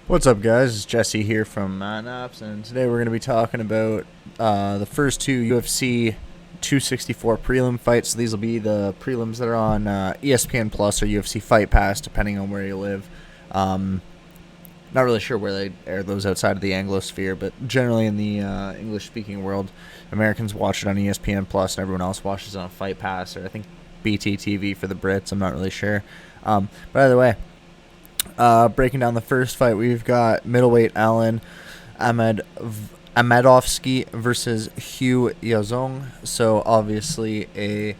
What's up, guys? It's Jesse here from Naps, and today we're going to be talking about the first two UFC 264 prelim fights. So these will be the prelims that are on ESPN Plus or UFC Fight Pass, depending on where you live. Not really sure where they air those outside of the Anglosphere, but generally in the English-speaking world, Americans watch it on ESPN Plus, and everyone else watches it on Fight Pass, or I think BT for the Brits. I'm not really sure. But either way. Breaking down the first fight, we've got middleweight Alan Amedovski versus Hugh Yaozong. So obviously a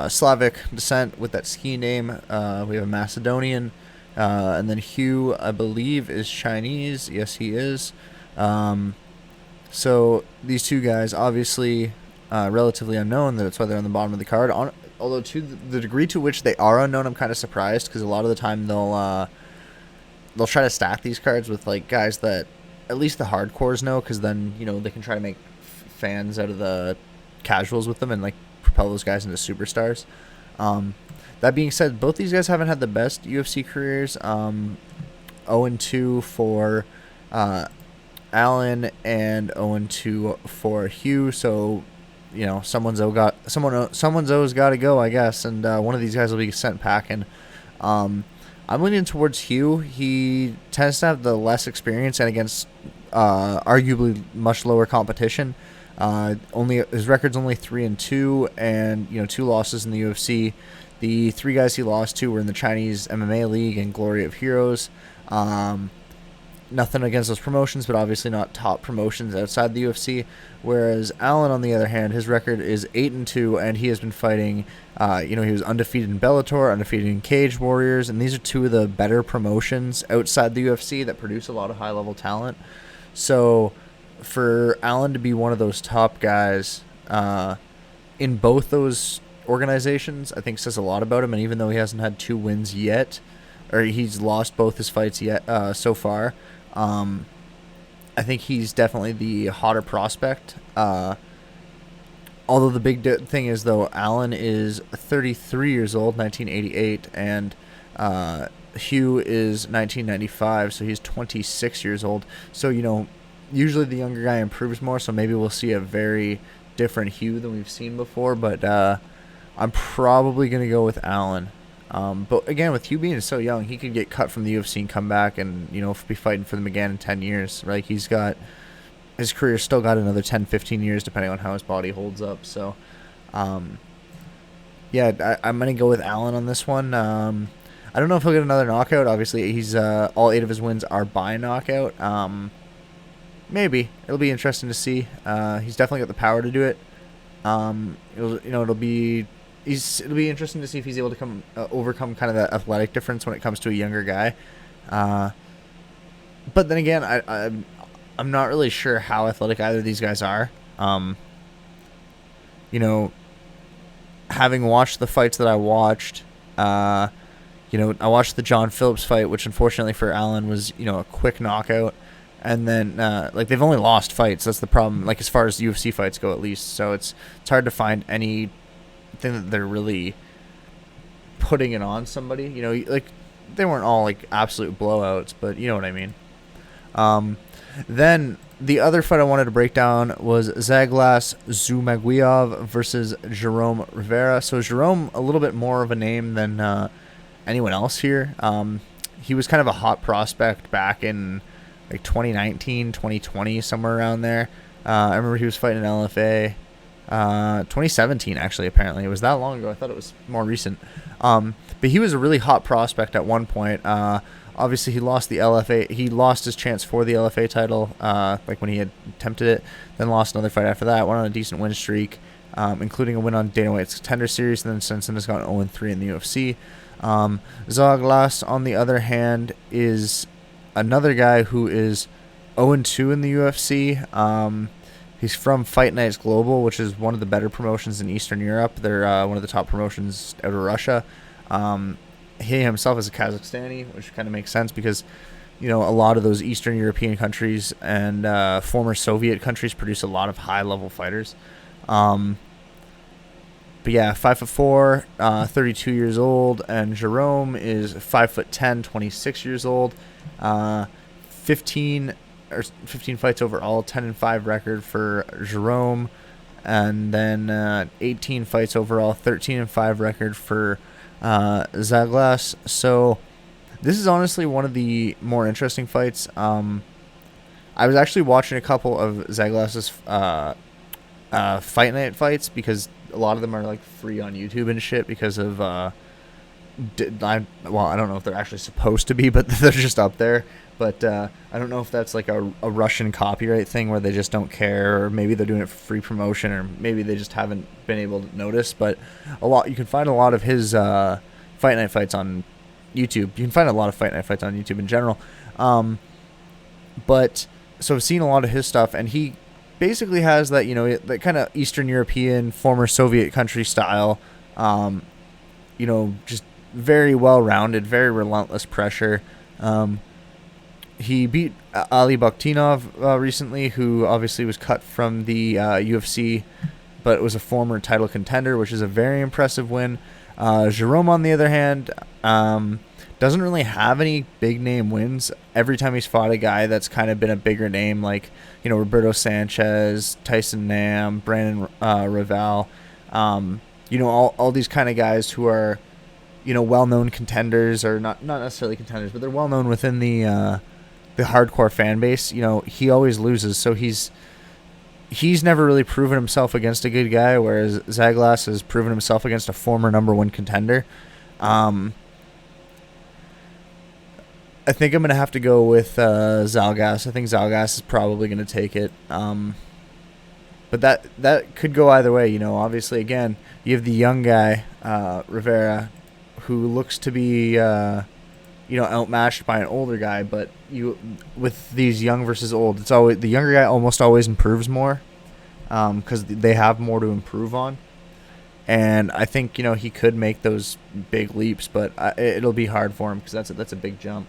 Slavic descent with that ski name. We have a Macedonian, and then Hugh, I believe, is Chinese. Yes, he is. So these two guys, obviously, relatively unknown. That's why they're on the bottom of the card. Although to the degree to which they are unknown, I'm kind of surprised, because a lot of the time they'll try to stack these cards with like guys that at least the hardcores know, because then they can try to make fans out of the casuals with them and like propel those guys into superstars. That being said, both these guys haven't had the best UFC careers. 0-2 for Allen and 0-2 for Hugh. So someone's always got to go, I guess, and one of these guys will be sent packing. I'm leaning towards Hugh. He tends to have the less experience and against arguably much lower competition. His record's only 3-2, and 2 losses in the UFC. The 3 guys he lost to were in the Chinese MMA League and Glory of Heroes. Nothing against those promotions, but obviously not top promotions outside the UFC. Whereas Allen, on the other hand, his record is 8-2, and he has been fighting. He was undefeated in Bellator, undefeated in Cage Warriors, and these are 2 of the better promotions outside the UFC that produce a lot of high-level talent. So, for Allen to be one of those top guys in both those organizations, I think says a lot about him. And even though he hasn't had 2 wins yet, or he's lost both his fights yet so far, I think he's definitely the hotter prospect. Although the big thing is, though, Allen is 33 years old, 1988, and Hugh is 1995, so he's 26 years old. So, usually the younger guy improves more, so maybe we'll see a very different Hugh than we've seen before, but I'm probably going to go with Allen. But again, with Hugh being so young, he could get cut from the UFC and come back and, be fighting for them again in 10 years. Right? His career's still got another 10, 15 years, depending on how his body holds up. So, I'm going to go with Allen on this one. I don't know if he'll get another knockout. Obviously, he's all 8 of his wins are by knockout. Maybe. It'll be interesting to see. He's definitely got the power to do it. It'll be interesting to see if he's able to overcome kind of that athletic difference when it comes to a younger guy. But then again, I'm not really sure how athletic either of these guys are. Having watched the fights that I watched, I watched the John Phillips fight, which unfortunately for Allen was, a quick knockout. And then, they've only lost fights. That's the problem, as far as UFC fights go, at least. So it's hard to find any thing that they're really putting it on somebody. They weren't all absolute blowouts, but you know what I mean. Then the other fight I wanted to break down was Zhumagulov versus Jerome Rivera. So Jerome, a little bit more of a name than anyone else here. He was kind of a hot prospect back in 2019, 2020, somewhere around there. I remember he was fighting in LFA. 2017, actually, apparently. It was that long ago. I thought it was more recent. But he was a really hot prospect at one point. Obviously, he lost the LFA. He lost his chance for the LFA title, when he had attempted it. Then lost another fight after that. Went on a decent win streak, including a win on Dana White's Contender Series. And then since then has gone 0-3 in the UFC. Zhumagulov, on the other hand, is another guy who is 0-2 in the UFC. He's from Fight Nights Global, which is one of the better promotions in Eastern Europe. They're one of the top promotions out of Russia. He himself is a Kazakhstani, which kind of makes sense because, a lot of those Eastern European countries and former Soviet countries produce a lot of high-level fighters. But yeah, 5'4", 32 years old, and Jerome is 5'10", 26 years old. 15 fights overall, 10-5 record for Jerome, and then 18 fights overall, 13-5 record for Zaglas. So this is honestly one of the more interesting fights. I was actually watching a couple of Zaglas's fight night fights because a lot of them are like free on YouTube and shit because of I don't know if they're actually supposed to be, but they're just up there. But I don't know if that's like a Russian copyright thing where they just don't care, or maybe they're doing it for free promotion, or maybe they just haven't been able to notice. But you can find a lot of his fight night fights on YouTube. You can find a lot of fight night fights on YouTube in general. But so I've seen a lot of his stuff, and he basically has that, that kind of Eastern European, former Soviet country style, just very well-rounded, very relentless pressure. He beat Ali Bakhtinov recently, who obviously was cut from the UFC, but was a former title contender, which is a very impressive win. Jerome, on the other hand, doesn't really have any big-name wins. Every time he's fought a guy that's kind of been a bigger name, like, Roberto Sanchez, Tyson Nam, Brandon Royval, all these kind of guys who are, well-known contenders, or not necessarily contenders, but they're well-known within the hardcore fan base. He always loses, so he's never really proven himself against a good guy, whereas Zaglas has proven himself against a former number one contender. I think I'm going to have to go with Zalgas. I think Zalgas is probably going to take it. But that could go either way. Obviously, again, you have the young guy, Rivera, who looks to be, outmatched by an older guy. But with these young versus old, it's always the younger guy almost always improves more, because they have more to improve on. And I think he could make those big leaps, but it'll be hard for him because that's a big jump.